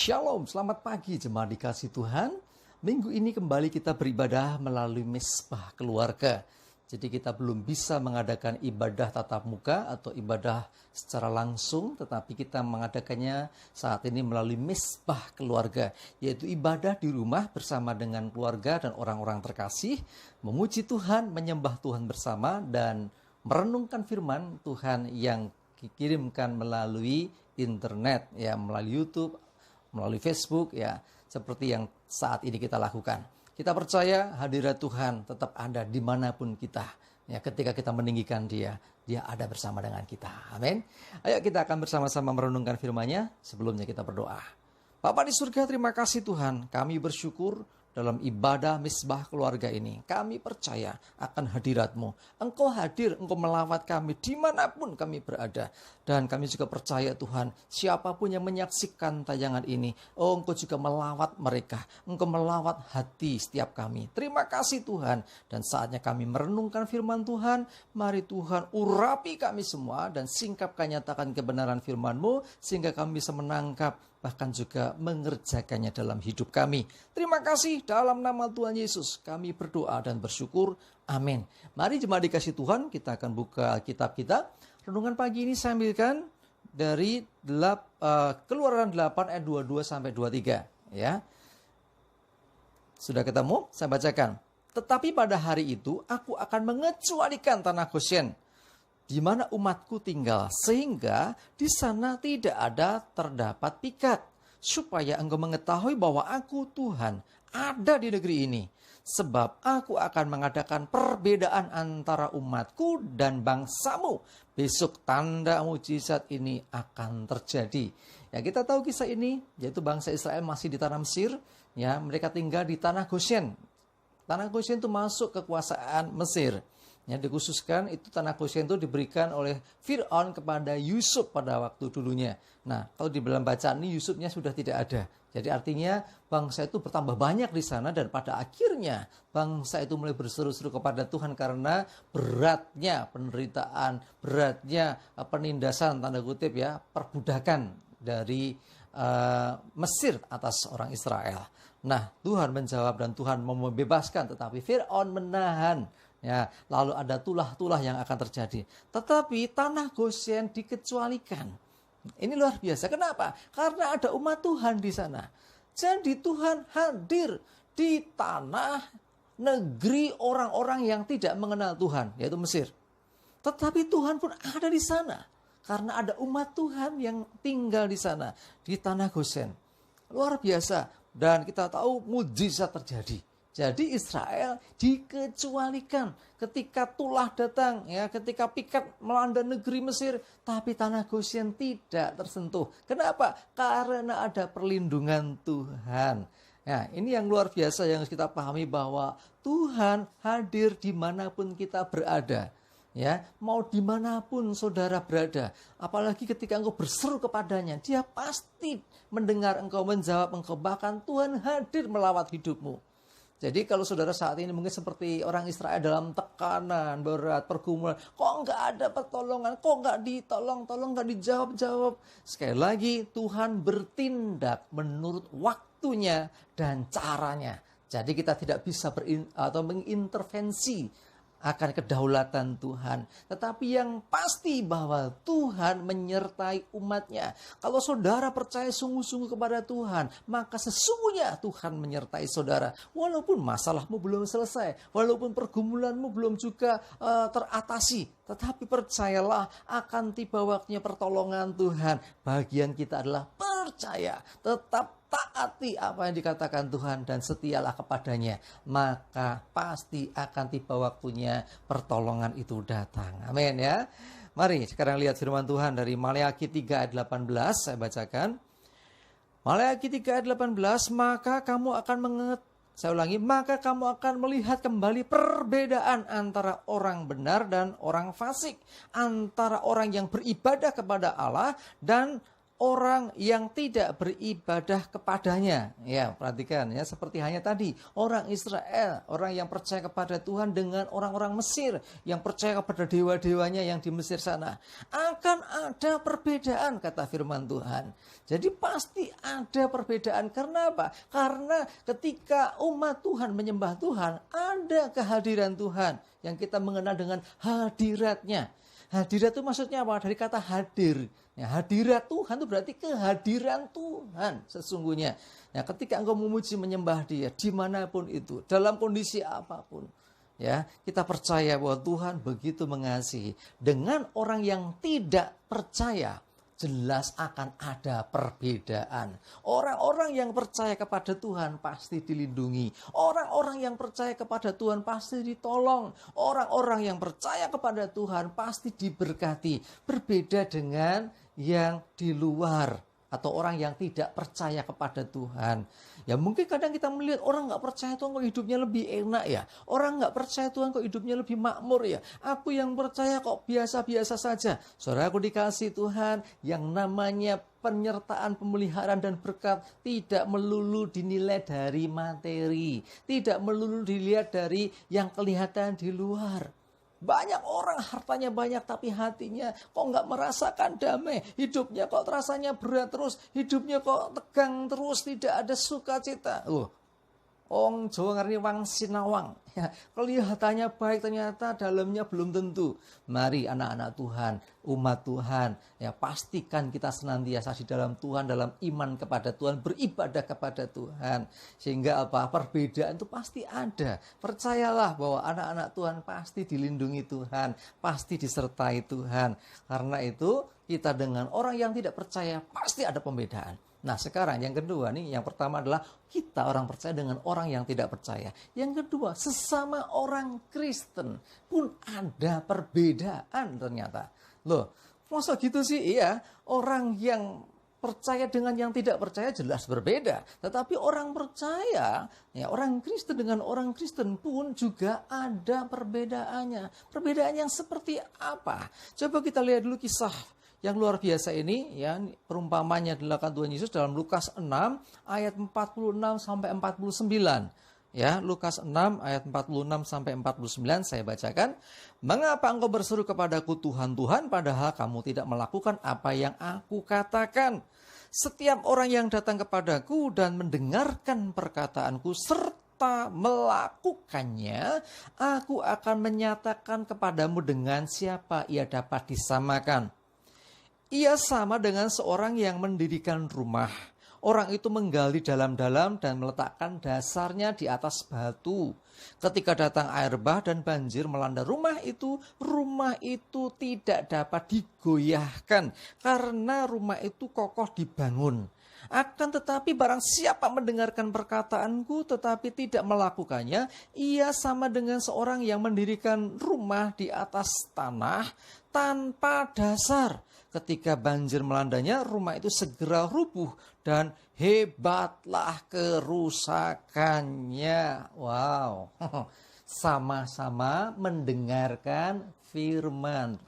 Shalom, selamat pagi jemaat dikasih Tuhan. Minggu ini kembali kita beribadah melalui Mezbah Keluarga. Jadi kita belum bisa mengadakan ibadah tatap muka atau ibadah secara langsung, tetapi kita mengadakannya saat ini melalui Mezbah Keluarga, yaitu ibadah di rumah bersama dengan keluarga dan orang-orang terkasih, memuji Tuhan, menyembah Tuhan bersama, dan merenungkan firman Tuhan yang dikirimkan melalui internet, ya, melalui YouTube, melalui Facebook, ya, seperti yang saat ini kita lakukan. Kita percaya hadirat Tuhan tetap ada dimanapun kita. Ya, ketika kita meninggikan Dia ada bersama dengan kita. Amin. Ayo kita akan bersama-sama merenungkan firman-Nya. Sebelumnya kita berdoa. Bapa di surga, terima kasih Tuhan. Kami bersyukur dalam ibadah Mezbah Keluarga ini. Kami percaya akan hadirat-Mu. Engkau hadir, Engkau melawat kami dimanapun kami berada. Dan kami juga percaya Tuhan, siapapun yang menyaksikan tayangan ini, Engkau juga melawat mereka. Engkau melawat hati setiap kami. Terima kasih Tuhan. Dan saatnya kami merenungkan firman Tuhan. Mari Tuhan urapi kami semua dan singkapkan, nyatakan kebenaran firman-Mu, sehingga kami bisa menangkap, bahkan juga mengerjakannya dalam hidup kami. Terima kasih, dalam nama Tuhan Yesus kami berdoa dan bersyukur. Amin. Mari jemaat dikasih Tuhan, kita akan buka kitab kita. Renungan pagi ini saya ambilkan dari Keluaran 8 ayat 22 sampai 23. Ya. Sudah ketemu? Saya bacakan. Tetapi pada hari itu aku akan mengecualikan tanah Gosyen, di mana umatku tinggal, sehingga di sana tidak ada terdapat pikat, supaya engkau mengetahui bahwa aku Tuhan ada di negeri ini. Sebab aku akan mengadakan perbedaan antara umatku dan bangsamu. Besok tanda mujizat ini akan terjadi. Ya, kita tahu kisah ini, yaitu bangsa Israel masih di tanah Mesir. Ya, mereka tinggal di tanah Gosyen. Tanah Gosyen itu masuk kekuasaan Mesir. Yang dikhususkan itu tanah Gosyen itu diberikan oleh Fir'aun kepada Yusuf pada waktu dulunya. Nah, kalau di dalam bacaan ini Yusufnya sudah tidak ada. Jadi artinya bangsa itu bertambah banyak di sana, dan pada akhirnya bangsa itu mulai berseru-seru kepada Tuhan karena beratnya penderitaan, beratnya penindasan, tanda kutip ya, perbudakan dari Mesir atas orang Israel. Nah, Tuhan menjawab dan Tuhan mau membebaskan, tetapi Fir'aun menahan. Ya, lalu ada tulah-tulah yang akan terjadi. Tetapi tanah Gosyen dikecualikan. Ini luar biasa. Kenapa? Karena ada umat Tuhan di sana. Jadi Tuhan hadir di tanah negeri orang-orang yang tidak mengenal Tuhan, yaitu Mesir. Tetapi Tuhan pun ada di sana. Karena ada umat Tuhan yang tinggal di sana, di tanah Gosyen. Luar biasa. Dan kita tahu mujizat terjadi. Jadi Israel dikecualikan ketika tulah datang, ya, ketika pikat melanda negeri Mesir, tapi tanah Gosyen tidak tersentuh. Kenapa? Karena ada perlindungan Tuhan. Ya, ini yang luar biasa yang harus kita pahami, bahwa Tuhan hadir dimanapun kita berada. Ya, mau dimanapun saudara berada, apalagi ketika engkau berseru kepadanya, Dia pasti mendengar engkau, menjawab engkau, bahkan Tuhan hadir melawat hidupmu. Jadi kalau saudara saat ini mungkin seperti orang Israel dalam tekanan, berat, pergumulan, kok nggak ada pertolongan, kok nggak ditolong-tolong, nggak dijawab-jawab. Sekali lagi, Tuhan bertindak menurut waktunya dan caranya. Jadi kita tidak bisa mengintervensi akan kedaulatan Tuhan. Tetapi yang pasti bahwa Tuhan menyertai umatnya. Kalau saudara percaya sungguh-sungguh kepada Tuhan, maka sesungguhnya Tuhan menyertai saudara. Walaupun masalahmu belum selesai, walaupun pergumulanmu belum juga teratasi, tetapi percayalah akan tiba waktunya pertolongan Tuhan. Bagian kita adalah percaya, tetap taati apa yang dikatakan Tuhan dan setialah kepadanya, maka pasti akan tiba waktunya pertolongan itu datang. Amin ya. Mari sekarang lihat firman Tuhan dari Maleakhi 3 ayat 18, saya bacakan. Maleakhi 3 ayat 18, maka kamu akan melihat kembali perbedaan antara orang benar dan orang fasik, antara orang yang beribadah kepada Allah dan orang yang tidak beribadah kepadanya. Ya, perhatikan ya, seperti hanya tadi, orang Israel, orang yang percaya kepada Tuhan dengan orang-orang Mesir yang percaya kepada dewa-dewanya yang di Mesir sana. Akan ada perbedaan, kata firman Tuhan. Jadi pasti ada perbedaan. Karena apa? Karena ketika umat Tuhan menyembah Tuhan, ada kehadiran Tuhan yang kita mengenal dengan hadiratnya. Hadirat itu maksudnya apa? Dari kata hadir. Ya, hadirat Tuhan itu berarti kehadiran Tuhan sesungguhnya. Ya, ketika engkau memuji menyembah Dia dimanapun itu, dalam kondisi apapun, ya kita percaya bahwa Tuhan begitu mengasihi. Dengan orang yang tidak percaya, jelas akan ada perbedaan. Orang-orang yang percaya kepada Tuhan pasti dilindungi. Orang-orang yang percaya kepada Tuhan pasti ditolong. Orang-orang yang percaya kepada Tuhan pasti diberkati. Berbeda dengan yang di luar atau orang yang tidak percaya kepada Tuhan. Ya mungkin kadang kita melihat orang nggak percaya Tuhan kok hidupnya lebih enak ya. Orang nggak percaya Tuhan kok hidupnya lebih makmur ya. Aku yang percaya kok biasa-biasa saja. Saudara, aku dikasih Tuhan yang namanya penyertaan, pemeliharaan dan berkat tidak melulu dinilai dari materi. Tidak melulu dilihat dari yang kelihatan di luar. Banyak orang hartanya banyak tapi hatinya kok nggak merasakan damai. Hidupnya kok rasanya berat terus. Hidupnya kok tegang terus. Tidak ada sukacita. Wong Jawa ngarani wang sinawang. Ya, kelihatannya baik ternyata dalamnya belum tentu. Mari anak-anak Tuhan, umat Tuhan, ya pastikan kita senantiasa di dalam Tuhan, dalam iman kepada Tuhan, beribadah kepada Tuhan. Sehingga apa? Perbedaan itu pasti ada. Percayalah bahwa anak-anak Tuhan pasti dilindungi Tuhan, pasti disertai Tuhan. Karena itu kita dengan orang yang tidak percaya pasti ada pembedaan. Nah sekarang yang kedua nih, yang pertama adalah kita orang percaya dengan orang yang tidak percaya. Yang kedua, sesama orang Kristen pun ada perbedaan ternyata. Loh, masa gitu sih? Iya, orang yang percaya dengan yang tidak percaya jelas berbeda. Tetapi orang percaya, ya orang Kristen dengan orang Kristen pun juga ada perbedaannya. Perbedaan yang seperti apa? Coba kita lihat dulu kisah yang luar biasa ini, ya perumpamannya dilakukan Tuhan Yesus dalam Lukas 6 ayat 46 sampai 49. Ya, Lukas 6 ayat 46 sampai 49 saya bacakan. Mengapa engkau berseru kepadaku Tuhan, Tuhan, padahal kamu tidak melakukan apa yang aku katakan? Setiap orang yang datang kepadaku dan mendengarkan perkataanku serta melakukannya, aku akan menyatakan kepadamu dengan siapa ia dapat disamakan. Ia sama dengan seorang yang mendirikan rumah. Orang itu menggali dalam-dalam dan meletakkan dasarnya di atas batu. Ketika datang air bah dan banjir melanda rumah itu tidak dapat digoyahkan karena rumah itu kokoh dibangun. Akan tetapi barang siapa mendengarkan perkataanku tetapi tidak melakukannya, ia sama dengan seorang yang mendirikan rumah di atas tanah tanpa dasar. Ketika banjir melandanya, rumah itu segera rubuh dan hebatlah kerusakannya. Wow, sama-sama mendengarkan firman.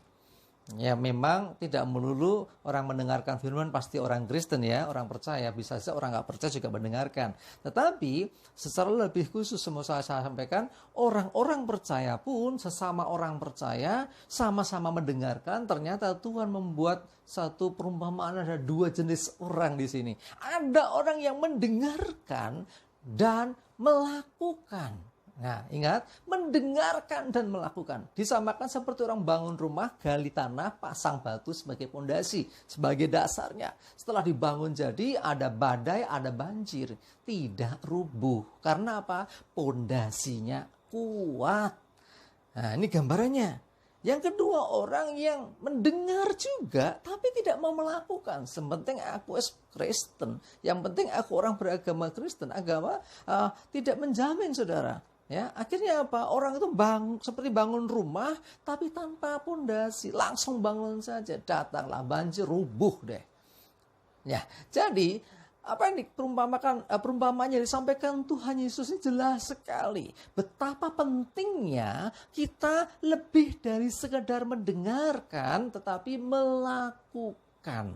Ya memang tidak melulu orang mendengarkan firman pasti orang Kristen ya, orang percaya. Bisa saja orang nggak percaya juga mendengarkan. Tetapi secara lebih khusus mau saya sampaikan, orang-orang percaya pun sesama orang percaya sama-sama mendengarkan. Ternyata Tuhan membuat satu perumpamaan, ada dua jenis orang di sini. Ada orang yang mendengarkan dan melakukan. Nah, ingat, mendengarkan dan melakukan. Disamakan seperti orang bangun rumah, gali tanah, pasang batu sebagai pondasi, sebagai dasarnya. Setelah dibangun jadi, ada badai, ada banjir. Tidak rubuh. Karena apa? Pondasinya kuat. Nah, ini gambarannya. Yang kedua, orang yang mendengar juga, tapi tidak mau melakukan. Sepenting aku Kristen. Yang penting aku orang beragama Kristen. Agama tidak menjamin, saudara. Ya, akhirnya apa? Orang itu seperti bangun rumah tapi tanpa pondasi, langsung bangun saja, datanglah banjir, rubuh deh. Ya, jadi apa yang perumpamannya disampaikan Tuhan Yesus ini jelas sekali. Betapa pentingnya kita lebih dari sekedar mendengarkan tetapi melakukan.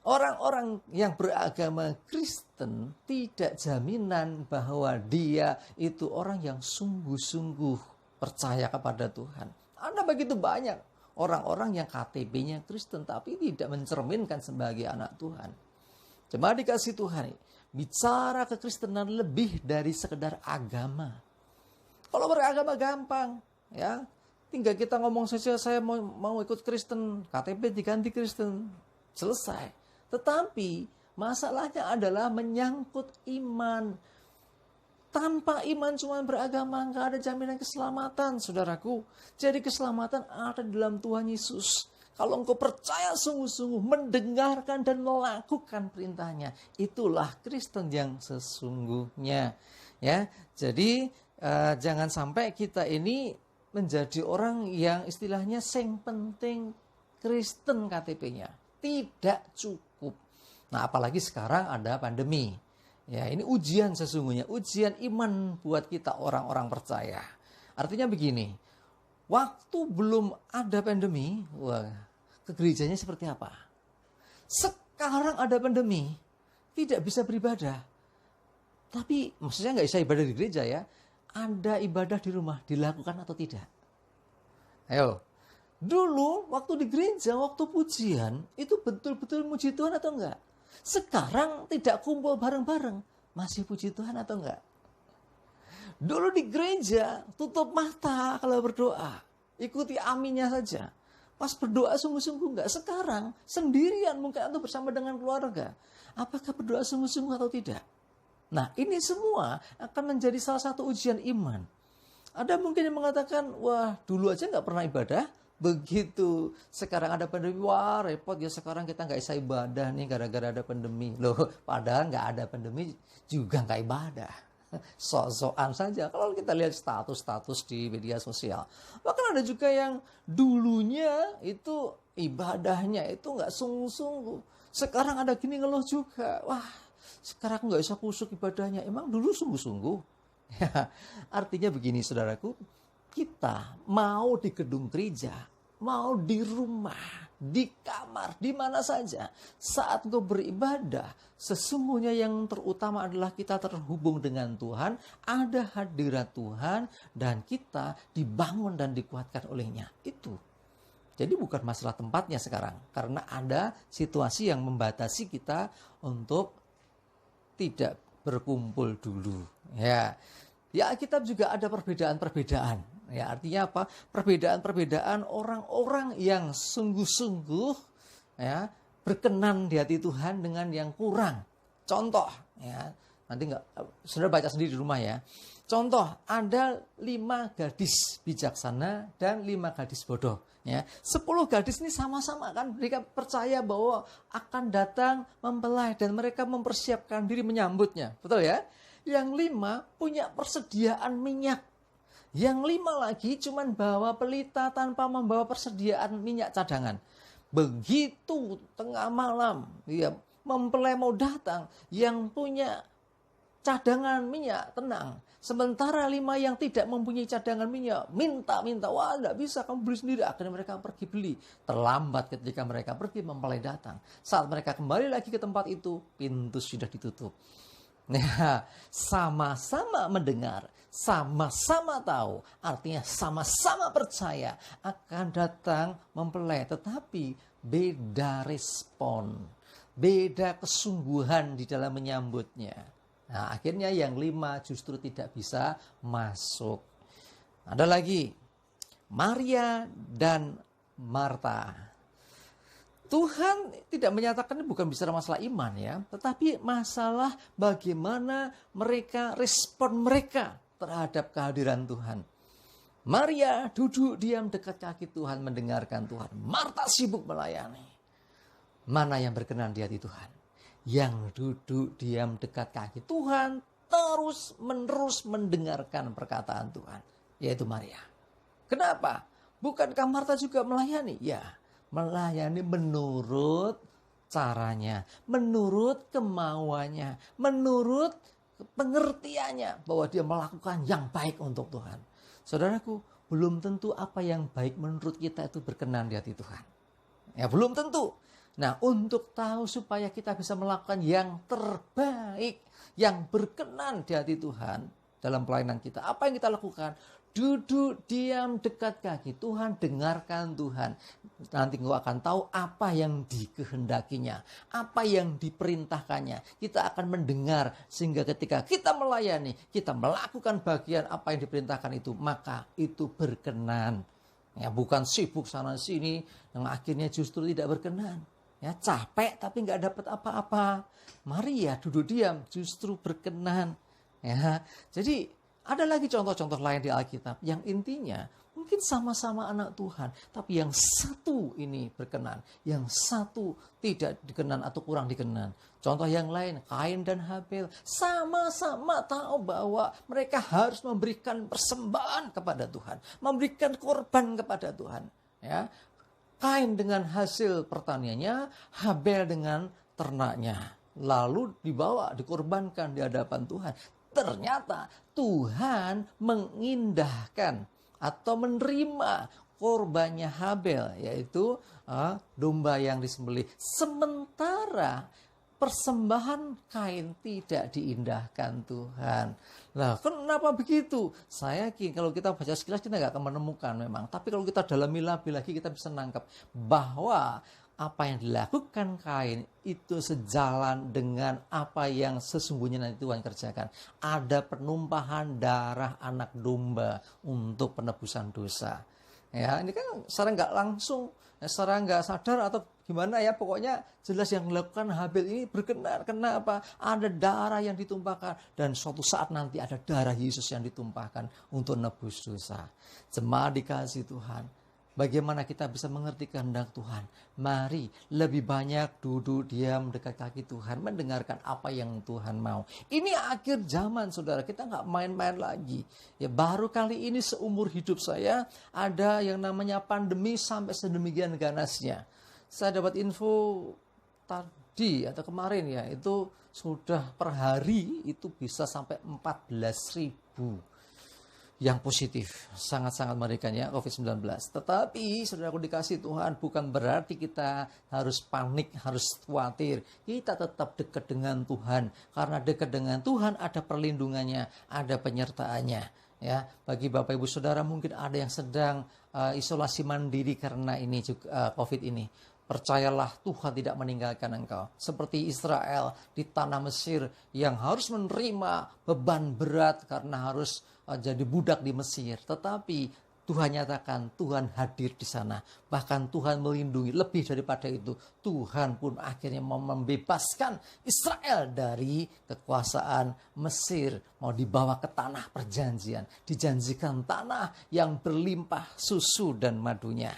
Orang-orang yang beragama Kristen tidak jaminan bahwa dia itu orang yang sungguh-sungguh percaya kepada Tuhan. Ada begitu banyak orang-orang yang KTP-nya Kristen tapi tidak mencerminkan sebagai anak Tuhan. Jemaat dikasih Tuhan, bicara kekristenan lebih dari sekedar agama. Kalau beragama gampang, ya, tinggal kita ngomong saja saya mau ikut Kristen, KTP diganti Kristen, selesai. Tetapi masalahnya adalah menyangkut iman. Tanpa iman cuma beragama, nggak ada jaminan keselamatan, saudaraku. Jadi keselamatan ada di dalam Tuhan Yesus. Kalau engkau percaya sungguh-sungguh, mendengarkan dan melakukan perintahnya, itulah Kristen yang sesungguhnya. Ya, jadi jangan sampai kita ini menjadi orang yang istilahnya sing penting Kristen KTP-nya. Tidak cukup. Nah, apalagi sekarang ada pandemi. Ya, ini ujian sesungguhnya, ujian iman buat kita orang-orang percaya. Artinya begini, waktu belum ada pandemi, wah, ke gerejanya seperti apa? Sekarang ada pandemi, tidak bisa beribadah. Tapi maksudnya nggak bisa ibadah di gereja ya, ada ibadah di rumah, dilakukan atau tidak? Ayo, dulu waktu di gereja, waktu pujian, itu betul-betul muji Tuhan atau enggak? Sekarang tidak kumpul bareng-bareng, masih puji Tuhan atau enggak? Dulu di gereja, tutup mata kalau berdoa, ikuti aminnya saja. Pas berdoa sungguh-sungguh enggak? Sekarang sendirian mungkin atau bersama dengan keluarga. Apakah berdoa sungguh-sungguh atau tidak? Nah, ini semua akan menjadi salah satu ujian iman. Ada mungkin yang mengatakan, wah dulu aja nggak pernah ibadah, begitu sekarang ada pandemi, wah repot ya sekarang kita nggak bisa ibadah nih gara-gara ada pandemi. Loh, padahal nggak ada pandemi juga nggak ibadah. Sok-sokan saja kalau kita lihat status-status di media sosial. Bahkan ada juga yang dulunya itu ibadahnya itu nggak sungguh-sungguh. Sekarang ada gini ngeluh juga, wah sekarang nggak bisa kusuk ibadahnya. Emang dulu sungguh-sungguh? Ya, artinya begini saudaraku, kita mau di gedung gereja, mau di rumah, di kamar, di mana saja, saat engkau beribadah, sesungguhnya yang terutama adalah kita terhubung dengan Tuhan, ada hadirat Tuhan, dan kita dibangun dan dikuatkan olehnya. Itu. Jadi bukan masalah tempatnya sekarang, karena ada situasi yang membatasi kita untuk tidak berkumpul dulu. Ya, Alkitab juga ada perbedaan-perbedaan. Ya, artinya apa? Perbedaan-perbedaan orang-orang yang sungguh-sungguh ya berkenan di hati Tuhan dengan yang kurang. Contoh, ya nanti saudara baca sendiri di rumah ya. Contoh, ada 5 gadis bijaksana dan 5 gadis bodoh. Ya, 10 gadis ini sama-sama kan mereka percaya bahwa akan datang mempelai dan mereka mempersiapkan diri menyambutnya, betul ya? Yang 5 punya persediaan minyak. Yang 5 lagi cuman bawa pelita tanpa membawa persediaan minyak cadangan. Begitu tengah malam, ya, mempelai mau datang, yang punya cadangan minyak tenang. Sementara 5 yang tidak mempunyai cadangan minyak minta-minta, wah enggak bisa, kamu beli sendiri. Akhirnya mereka pergi beli. Terlambat ketika mereka pergi, mempelai datang. Saat mereka kembali lagi ke tempat itu, pintu sudah ditutup. Nah, sama-sama mendengar, sama-sama tahu, artinya sama-sama percaya akan datang mempelai, tetapi beda respon, beda kesungguhan di dalam menyambutnya. Nah, akhirnya yang 5 justru tidak bisa masuk. Ada lagi, Maria dan Marta. Tuhan tidak menyatakan ini bukan bicara masalah iman ya, tetapi masalah bagaimana mereka, respon mereka terhadap kehadiran Tuhan. Maria duduk diam dekat kaki Tuhan mendengarkan Tuhan. Marta sibuk melayani. Mana yang berkenan di hati Tuhan? Yang duduk diam dekat kaki Tuhan terus menerus mendengarkan perkataan Tuhan, yaitu Maria. Kenapa? Bukankah Marta juga melayani? Ya, melayani menurut caranya, menurut kemauannya, menurut pengertiannya bahwa dia melakukan yang baik untuk Tuhan. Saudaraku, belum tentu apa yang baik menurut kita itu berkenan di hati Tuhan. Ya, belum tentu. Nah, untuk tahu supaya kita bisa melakukan yang terbaik, yang berkenan di hati Tuhan dalam pelayanan kita, apa yang kita lakukan? Duduk diam dekat kaki Tuhan, dengarkan Tuhan. Nanti engkau akan tahu apa yang dikehendakinya, apa yang diperintahkannya. Kita akan mendengar sehingga ketika kita melayani, kita melakukan bagian apa yang diperintahkan itu, maka itu berkenan. Ya, bukan sibuk sana sini yang akhirnya justru tidak berkenan. Ya, capek tapi nggak dapat apa-apa. Mari ya duduk diam, justru berkenan. Ya, jadi ada lagi contoh-contoh lain di Alkitab yang intinya mungkin sama-sama anak Tuhan, tapi yang satu ini berkenan, yang satu tidak dikenan atau kurang dikenan. Contoh yang lain, Kain dan Habel sama-sama tahu bahwa mereka harus memberikan persembahan kepada Tuhan, memberikan korban kepada Tuhan. Ya, Kain dengan hasil pertaniannya, Habel dengan ternaknya, lalu dibawa, dikorbankan di hadapan Tuhan. Ternyata Tuhan mengindahkan atau menerima korbannya Habel, yaitu domba yang disembelih. Sementara persembahan Kain tidak diindahkan Tuhan. Nah, kenapa begitu? Saya yakin kalau kita baca sekilas kita nggak akan menemukan memang. Tapi kalau kita dalami lebih lagi kita bisa nangkep bahwa apa yang dilakukan Kain itu sejalan dengan apa yang sesungguhnya nanti Tuhan kerjakan. Ada penumpahan darah anak domba untuk penebusan dosa. Ya, ini kan secara nggak langsung, secara nggak sadar atau gimana ya, pokoknya jelas yang dilakukan Habel ini berkenan. Kenapa? Ada darah yang ditumpahkan dan suatu saat nanti ada darah Yesus yang ditumpahkan untuk nebus dosa. Jemaat dikasih Tuhan, bagaimana kita bisa mengerti kehendak Tuhan? Mari lebih banyak duduk diam dekat kaki Tuhan, mendengarkan apa yang Tuhan mau. Ini akhir zaman, saudara. Kita nggak main-main lagi. Ya, baru kali ini seumur hidup saya ada yang namanya pandemi sampai sedemikian ganasnya. Saya dapat info tadi atau kemarin ya, itu sudah per hari itu bisa sampai 14.000 yang positif. Sangat-sangat mengerikan ya COVID-19. Tetapi saudaraku dikasih Tuhan, bukan berarti kita harus panik, harus khawatir. Kita tetap dekat dengan Tuhan. Karena dekat dengan Tuhan ada perlindungannya, ada penyertaannya. Ya, bagi Bapak Ibu Saudara mungkin ada yang sedang isolasi mandiri karena ini juga COVID ini. Percayalah Tuhan tidak meninggalkan engkau. Seperti Israel di tanah Mesir yang harus menerima beban berat karena harus jadi budak di Mesir. Tetapi Tuhan nyatakan Tuhan hadir di sana. Bahkan Tuhan melindungi. Lebih daripada itu, Tuhan pun akhirnya mau membebaskan Israel dari kekuasaan Mesir. Mau dibawa ke tanah perjanjian. Dijanjikan tanah yang berlimpah susu dan madunya.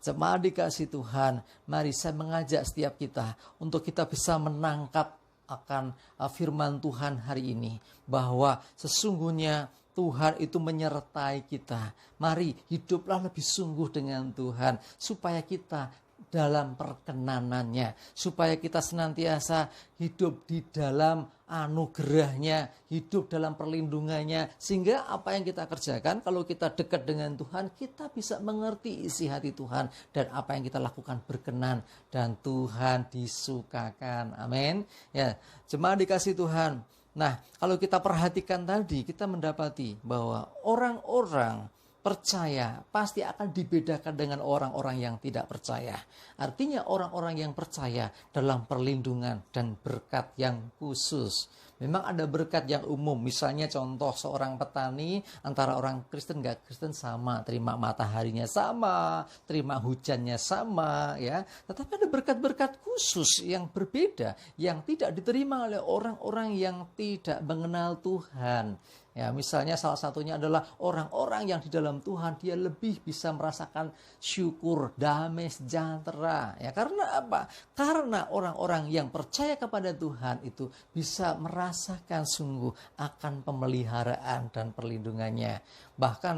Jemaat dikasih Tuhan, mari saya mengajak setiap kita untuk kita bisa menangkap akan firman Tuhan hari ini. Bahwa sesungguhnya Tuhan itu menyertai kita. Mari hiduplah lebih sungguh dengan Tuhan. Supaya kita dalam perkenanannya. Supaya kita senantiasa hidup di dalam anugerahnya. Hidup dalam perlindungannya. Sehingga apa yang kita kerjakan, kalau kita dekat dengan Tuhan, kita bisa mengerti isi hati Tuhan. Dan apa yang kita lakukan berkenan. Dan Tuhan disukakan. Amin. Ya, jemaat dikasih Tuhan. Nah, kalau kita perhatikan tadi, kita mendapati bahwa orang-orang percaya pasti akan dibedakan dengan orang-orang yang tidak percaya. Artinya orang-orang yang percaya dalam perlindungan dan berkat yang khusus. Memang ada berkat yang umum, misalnya contoh seorang petani antara orang Kristen gak Kristen sama, terima mataharinya sama, terima hujannya sama, ya. Tetapi ada berkat-berkat khusus yang berbeda, yang tidak diterima oleh orang-orang yang tidak mengenal Tuhan. Ya, misalnya salah satunya adalah orang-orang yang di dalam Tuhan, dia lebih bisa merasakan syukur, damai, sejahtera. Ya, karena apa? Karena orang-orang yang percaya kepada Tuhan itu bisa merasakan sungguh akan pemeliharaan dan perlindungannya. Bahkan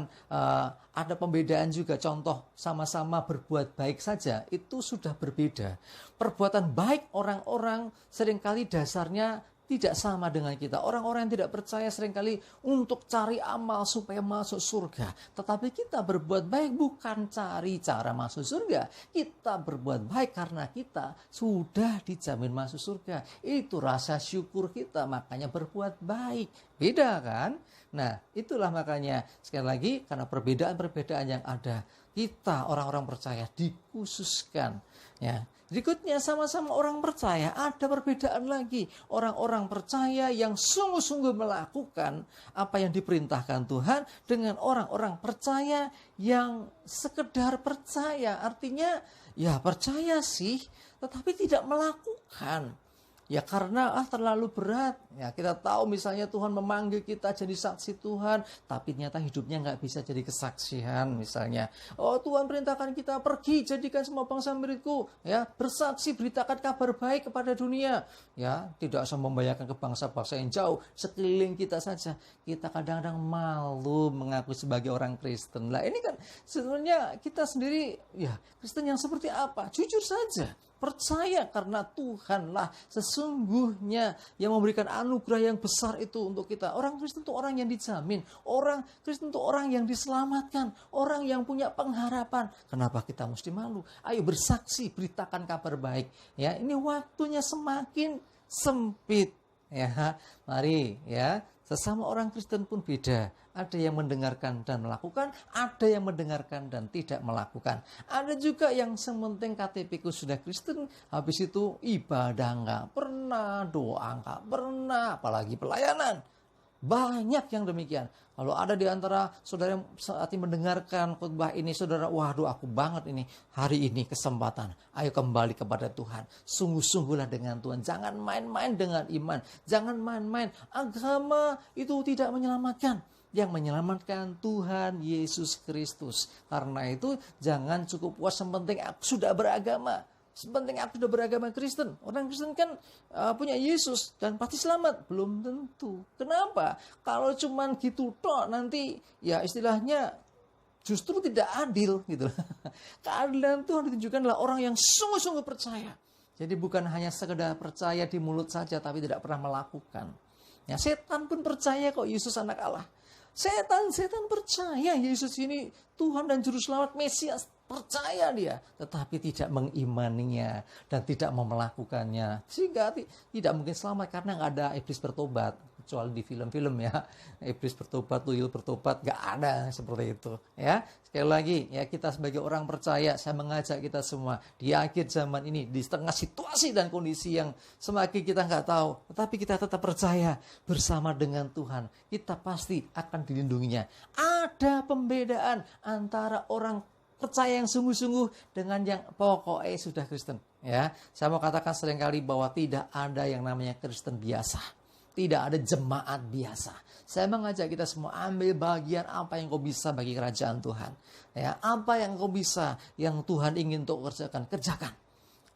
ada pembedaan juga, contoh sama-sama berbuat baik saja, itu sudah berbeda. Perbuatan baik orang-orang seringkali dasarnya tidak sama dengan kita. Orang-orang yang tidak percaya seringkali untuk cari amal supaya masuk surga. Tetapi kita berbuat baik bukan cari cara masuk surga. Kita berbuat baik karena kita sudah dijamin masuk surga. Itu rasa syukur kita, makanya berbuat baik. Beda kan? Nah, itulah makanya sekali lagi karena perbedaan-perbedaan yang ada, kita orang-orang percaya dikhususkan, ya. Berikutnya sama-sama orang percaya ada perbedaan lagi. Orang-orang percaya yang sungguh-sungguh melakukan apa yang diperintahkan Tuhan dengan orang-orang percaya yang sekedar percaya. Artinya ya percaya sih tetapi tidak melakukan. Ya karena terlalu berat. Ya kita tahu misalnya Tuhan memanggil kita jadi saksi Tuhan, tapi ternyata hidupnya nggak bisa jadi kesaksian misalnya. Oh Tuhan perintahkan kita pergi jadikan semua bangsa muridku, ya bersaksi beritakan kabar baik kepada dunia. Ya tidak usah membayangkan ke bangsa-bangsa yang jauh sekeliling kita saja. Kita kadang-kadang malu mengaku sebagai orang Kristen. Lah ini kan sebenarnya kita sendiri ya Kristen yang seperti apa? Jujur saja. Percaya karena Tuhanlah sesungguhnya yang memberikan anugerah yang besar itu untuk kita. Orang Kristen itu orang yang dijamin. Orang Kristen itu orang yang diselamatkan. Orang yang punya pengharapan. Kenapa kita mesti malu? Ayo bersaksi, beritakan kabar baik. Ya, ini waktunya semakin sempit. Ya, mari ya. Sesama orang Kristen pun beda. Ada yang mendengarkan dan melakukan, ada yang mendengarkan dan tidak melakukan. Ada juga yang sementing KTP-ku sudah Kristen, habis itu ibadah nggak pernah, doa nggak pernah, apalagi pelayanan. Banyak yang demikian. Kalau ada di antara saudara yang saat ini mendengarkan khotbah ini, saudara, waduh aku banget ini, hari ini kesempatan. Ayo kembali kepada Tuhan. Sungguh-sungguhlah dengan Tuhan. Jangan main-main dengan iman. Jangan main-main. Agama itu tidak menyelamatkan. Yang menyelamatkan Tuhan Yesus Kristus. Karena itu jangan cukup puas yang penting aku sudah beragama. Sepenting aku sudah beragama Kristen. Orang Kristen kan punya Yesus dan pasti selamat. Belum tentu. Kenapa? Kalau cuman gitu toh nanti ya istilahnya justru tidak adil gitu. Keadilan Tuhan ditunjukkan adalah orang yang sungguh-sungguh percaya. Jadi bukan hanya sekedar percaya di mulut saja tapi tidak pernah melakukan. Ya, setan pun percaya kok Yesus anak Allah. Setan percaya Yesus ini Tuhan dan Juru Selamat Mesias. Percaya dia, tetapi tidak mengimaninya dan tidak mau melakukannya. Sehingga tidak mungkin selamat karena nggak ada iblis bertobat. Kecuali di film-film ya. Iblis bertobat, tuyul bertobat, nggak ada seperti itu. Ya, sekali lagi ya kita sebagai orang percaya, saya mengajak kita semua di akhir zaman ini, di tengah situasi dan kondisi yang semakin kita nggak tahu, tetapi kita tetap percaya bersama dengan Tuhan. Kita pasti akan dilindunginya. Ada pembedaan antara orang percaya yang sungguh-sungguh dengan yang pokoknya sudah Kristen. Ya, saya mau katakan seringkali bahwa tidak ada yang namanya Kristen biasa. Tidak ada jemaat biasa. Saya mengajak kita semua ambil bagian apa yang kau bisa bagi kerajaan Tuhan. Ya, apa yang kau bisa yang Tuhan ingin untuk kerjakan, kerjakan.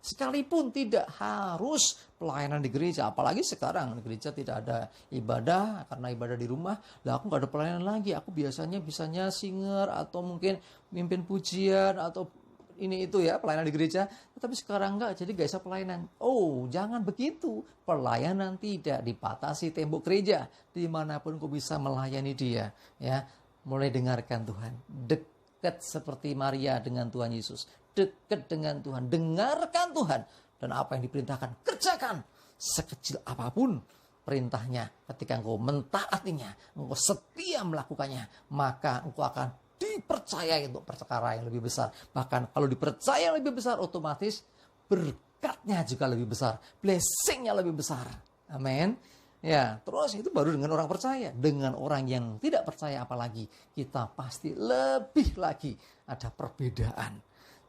Sekalipun tidak harus pelayanan di gereja. Apalagi sekarang di gereja tidak ada ibadah karena ibadah di rumah. Lah aku gak ada pelayanan lagi. Aku bisanya singer atau mungkin mimpin pujian atau ini itu ya pelayanan di gereja. Tetapi sekarang enggak, jadi gak bisa pelayanan. Oh jangan begitu. Pelayanan tidak dibatasi tembok gereja. Dimanapun kau bisa melayani dia. Ya, mulai dengarkan Tuhan. Dekat seperti Maria dengan Tuhan Yesus. Dekat dengan Tuhan, dengarkan Tuhan. Dan apa yang diperintahkan, kerjakan. Sekecil apapun perintahnya, ketika engkau mentaatinya, engkau setia melakukannya, maka engkau akan dipercaya untuk perkara yang lebih besar. Bahkan kalau dipercaya yang lebih besar, otomatis berkatnya juga lebih besar. Blessingnya lebih besar. Amin. Ya, terus itu baru dengan orang percaya. Dengan orang yang tidak percaya apalagi, kita pasti lebih lagi ada perbedaan.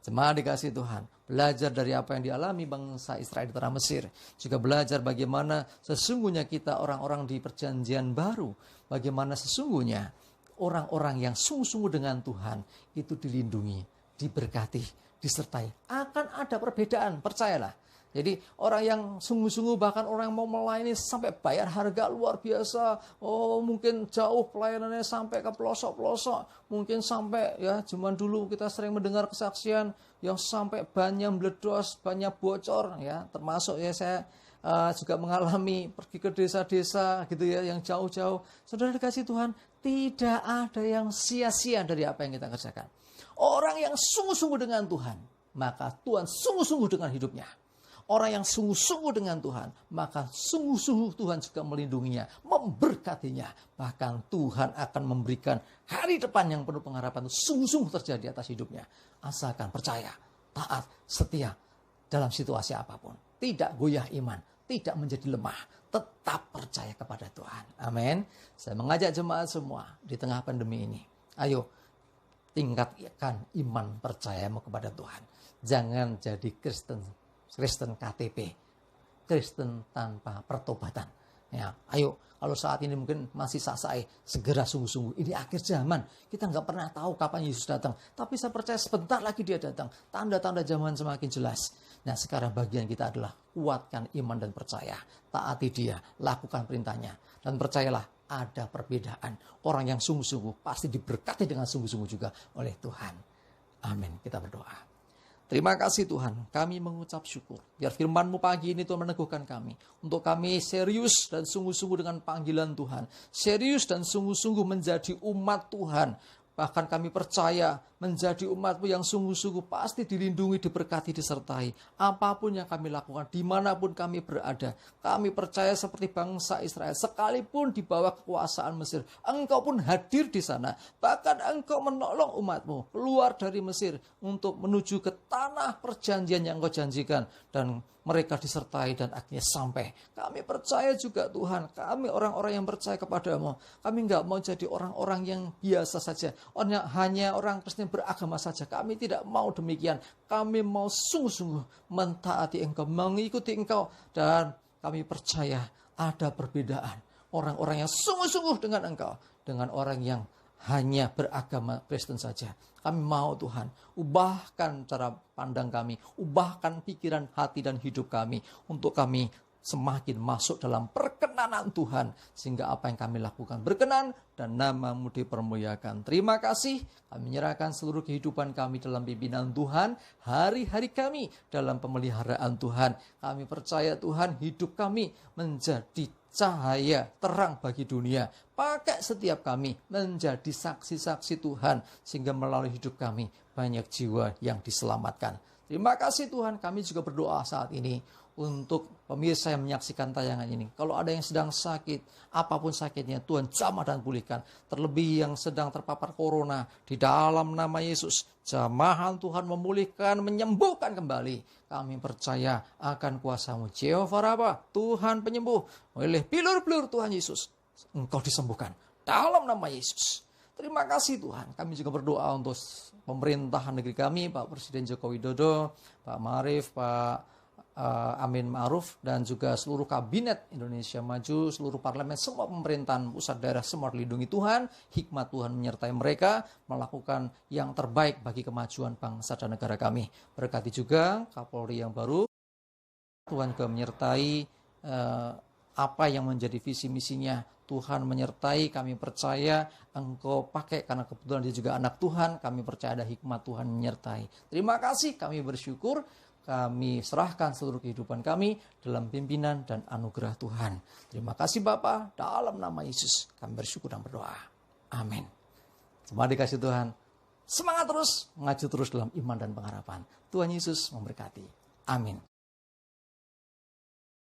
Jemaat dikasih Tuhan, belajar dari apa yang dialami bangsa Israel di tanah Mesir. Juga belajar bagaimana sesungguhnya kita orang-orang di perjanjian baru. Bagaimana sesungguhnya orang-orang yang sungguh-sungguh dengan Tuhan itu dilindungi, diberkati, disertai. Akan ada perbedaan, percayalah. Jadi orang yang sungguh-sungguh bahkan orang yang mau melayani sampai bayar harga luar biasa. Oh mungkin jauh pelayanannya sampai ke pelosok-pelosok. Mungkin sampai ya zaman dulu kita sering mendengar kesaksian yang sampai bannya meledos, bannya bocor ya. Termasuk ya saya juga mengalami pergi ke desa-desa gitu ya, yang jauh-jauh. Saudara dikasih Tuhan, tidak ada yang sia-sia dari apa yang kita kerjakan. Orang yang sungguh-sungguh dengan Tuhan, maka Tuhan sungguh-sungguh dengan hidupnya. Orang yang sungguh-sungguh dengan Tuhan, maka sungguh-sungguh Tuhan juga melindunginya, memberkatinya. Bahkan Tuhan akan memberikan hari depan yang penuh pengharapan itu sungguh-sungguh terjadi atas hidupnya. Asalkan percaya, taat, setia dalam situasi apapun. Tidak goyah iman, tidak menjadi lemah. Tetap percaya kepada Tuhan. Amin. Saya mengajak jemaat semua di tengah pandemi ini. Ayo, tingkatkan iman percayamu kepada Tuhan. Jangan jadi Kristen KTP, Kristen tanpa pertobatan. Ya, ayo, kalau saat ini mungkin masih sasai, segera sungguh-sungguh. Ini akhir zaman, kita nggak pernah tahu kapan Yesus datang. Tapi saya percaya sebentar lagi dia datang. Tanda-tanda zaman semakin jelas. Nah, sekarang bagian kita adalah kuatkan iman dan percaya. Taati dia, lakukan perintahnya. Dan percayalah, ada perbedaan. Orang yang sungguh-sungguh pasti diberkati dengan sungguh-sungguh juga oleh Tuhan. Amin. Kita berdoa. Terima kasih Tuhan, kami mengucap syukur. Biar firman-Mu pagi ini Tuhan meneguhkan kami. Untuk kami serius dan sungguh-sungguh dengan panggilan Tuhan. Serius dan sungguh-sungguh menjadi umat Tuhan. Bahkan kami percaya menjadi umat-Mu yang sungguh-sungguh pasti dilindungi, diberkati, disertai. Apapun yang kami lakukan, dimanapun kami berada. Kami percaya seperti bangsa Israel. Sekalipun di bawah kekuasaan Mesir, Engkau pun hadir di sana. Bahkan Engkau menolong umat-Mu keluar dari Mesir untuk menuju ke tanah perjanjian yang Engkau janjikan. Dan mereka disertai dan akhirnya sampai. Kami percaya juga Tuhan, kami orang-orang yang percaya kepadamu. Kami nggak mau jadi orang-orang yang biasa saja. Hanya orang Kristen beragama saja. Kami tidak mau demikian. Kami mau sungguh-sungguh mentaati Engkau, mengikuti Engkau. Dan kami percaya ada perbedaan. Orang-orang yang sungguh-sungguh dengan Engkau. Dengan orang yang hanya beragama Kristen saja. Kami mau Tuhan, ubahkan cara pandang kami, ubahkan pikiran, hati, dan hidup kami. Untuk kami semakin masuk dalam perkenanan Tuhan. Sehingga apa yang kami lakukan berkenan dan nama-Mu dipermuliakan. Terima kasih, kami menyerahkan seluruh kehidupan kami dalam pimpinan Tuhan. Hari-hari kami dalam pemeliharaan Tuhan. Kami percaya Tuhan, hidup kami menjadi cahaya terang bagi dunia. Pakai setiap kami menjadi saksi-saksi Tuhan. Sehingga melalui hidup kami banyak jiwa yang diselamatkan. Terima kasih Tuhan, kami juga berdoa saat ini untuk pemirsa yang menyaksikan tayangan ini. Kalau ada yang sedang sakit, apapun sakitnya, Tuhan jamah dan pulihkan. Terlebih yang sedang terpapar corona, di dalam nama Yesus, jamahan Tuhan memulihkan, menyembuhkan kembali. Kami percaya akan kuasa-Mu. Jehovah Rabbah, Tuhan penyembuh. Oleh bilur-bilur Tuhan Yesus, Engkau disembuhkan. Dalam nama Yesus. Terima kasih Tuhan. Kami juga berdoa untuk pemerintahan negeri kami, Pak Presiden Joko Widodo, Pak Marif, Pak Amin Ma'ruf, dan juga seluruh kabinet Indonesia Maju, seluruh parlemen, semua pemerintahan pusat daerah, semua dilindungi Tuhan. Hikmat Tuhan menyertai mereka melakukan yang terbaik bagi kemajuan bangsa dan negara kami. Berkati juga Kapolri yang baru. Tuhan juga menyertai apa yang menjadi visi misinya. Tuhan menyertai, kami percaya Engkau pakai karena kebetulan dia juga anak Tuhan. Kami percaya ada hikmat Tuhan menyertai. Terima kasih, kami bersyukur. Kami serahkan seluruh kehidupan kami dalam pimpinan dan anugerah Tuhan. Terima kasih Bapa, dalam nama Yesus kami bersyukur dan berdoa. Amin. Semua dikasih Tuhan. Semangat terus, maju terus dalam iman dan pengharapan. Tuhan Yesus memberkati. Amin.